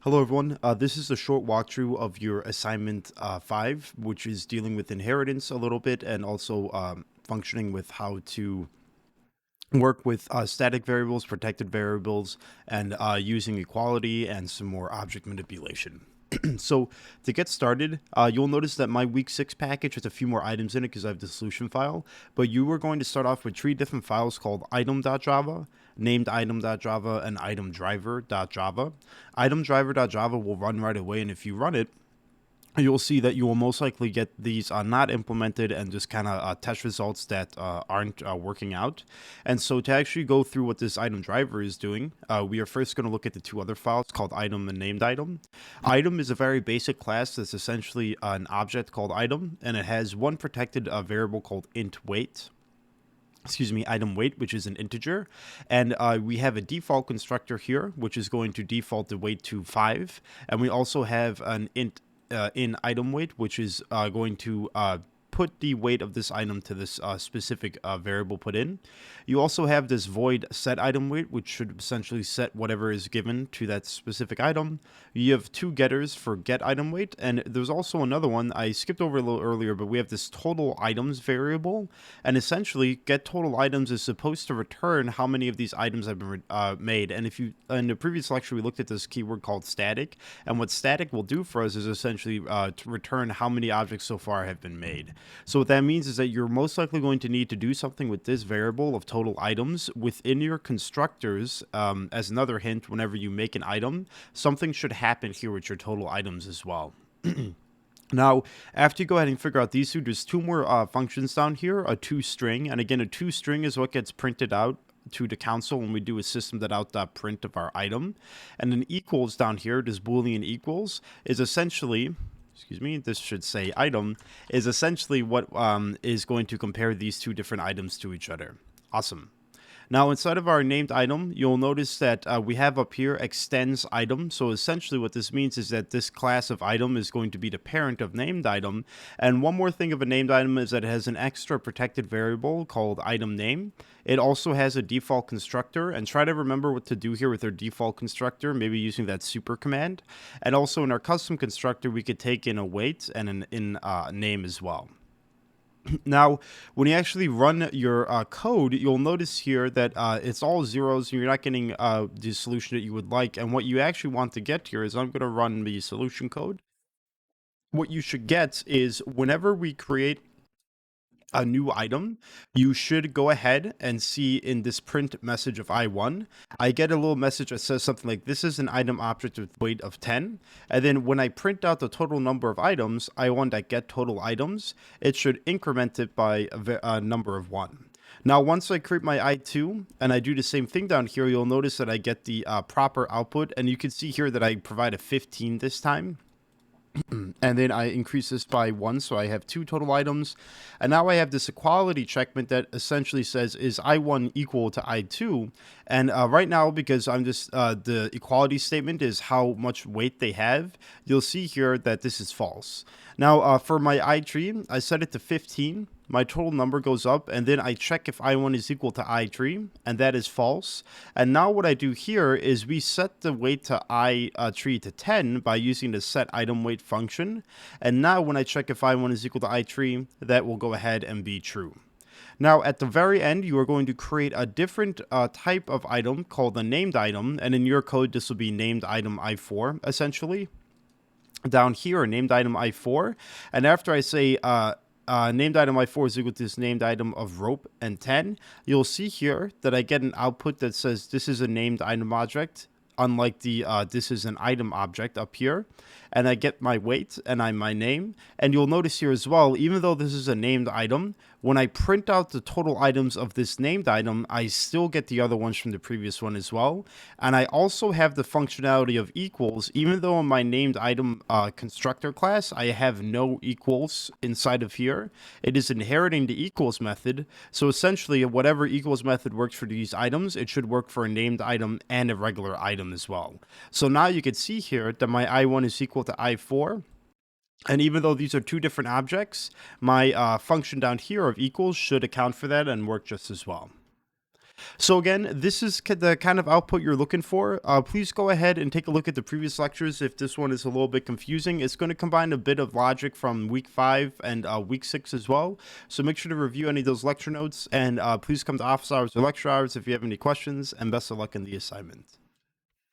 Hello everyone, this is a short walkthrough of your assignment 5, which is dealing with inheritance a little bit and also functioning with how to work with static variables, protected variables, and using equality and some more object manipulation. So to get started, you'll notice that my week 6 package has a few more items in it because I have the solution file, but you are going to start off with 3 different files called item.java, named item.java, and itemdriver.java. Itemdriver.java will run right away, and if you run it, you'll see that you will most likely get these not implemented and just kind of test results that aren't working out. And so to actually go through what this item driver is doing, we are first going to look at the 2 other files called item and named item. Item is a very basic class that's essentially an object called item, and it has one protected variable called int weight. Item weight, which is an integer. And we have a default constructor here, which is going to default the weight to 5. And we also have an int in item weight, which is going to put the weight of this item to this specific variable put in. You also have this void set item weight, which should essentially set whatever is given to that specific item. You have 2 getters for get item weight, and there's also another one I skipped over a little earlier, but we have this total items variable, and essentially get total items is supposed to return how many of these items have been made. And if you, in the previous lecture, we looked at this keyword called static, and what static will do for us is essentially to return how many objects so far have been made. So what that means is that you're most likely going to need to do something with this variable of total items within your constructors. As another hint, whenever you make an item, something should happen here with your total items as well. Now, after you go ahead and figure out these 2, there's 2 more functions down here, a toString, and again, a toString is what gets printed out to the console when we do a system.out.print of our item. And then equals down here, this Boolean equals, is essentially, this should say item, is essentially what is going to compare these 2 different items to each other. Awesome. Now, inside of our named item, you'll notice that we have up here extends item. So essentially what this means is that this class of item is going to be the parent of named item. And one more thing of a named item is that it has an extra protected variable called item name. It also has a default constructor, and try to remember what to do here with our default constructor, maybe using that super command. And also in our custom constructor, we could take in a weight and an in name as well. Now, when you actually run your code, you'll notice here that it's all zeros, and you're not getting the solution that you would like. And what you actually want to get here is I'm going to run the solution code. What you should get is whenever we create a new item, you should go ahead and see in this print message of I1, I get a little message that says something like, this is an item object with weight of 10. And then when I print out the total number of items, I1 that get total items, it should increment it by a number of 1. Now, once I create my I2 and I do the same thing down here, you'll notice that I get the proper output. And you can see here that I provide a 15 this time. And then I increase this by 1, so I have 2 total items. And now I have this equality checkment that essentially says, is I1 equal to I2? And right now, because I'm just, the equality statement is how much weight they have, you'll see here that this is false. Now, for my I tree, I set it to 15. My total number goes up, and then I check if I1 is equal to I3, and that is false. And now what I do here is we set the weight to I3 to 10 by using the set item weight function. And now when I check if I1 is equal to I3, that will go ahead and be true. Now, at the very end, you are going to create a different type of item called a named item, and in your code, this will be named item I4, essentially. Down here, named item I4, and after I say named item I4 is equal to this named item of rope and 10, you'll see here that I get an output that says this is a named item object, unlike the this is an item object up here. And I get my weight and my name. And you'll notice here as well, even though this is a named item, when I print out the total items of this named item, I still get the other ones from the previous one as well. And I also have the functionality of equals, even though in my named item constructor class, I have no equals inside of here. It is inheriting the equals method. So essentially, whatever equals method works for these items, it should work for a named item and a regular item as well. So now you can see here that my I1 is equal to I4. And even though these are 2 different objects, my function down here of equals should account for that and work just as well. So again, this is the kind of output you're looking for. Please go ahead and take a look at the previous lectures if this one is a little bit confusing. It's going to combine a bit of logic from week 5 and week 6 as well. So make sure to review any of those lecture notes, and please come to office hours or lecture hours if you have any questions, and best of luck in the assignment.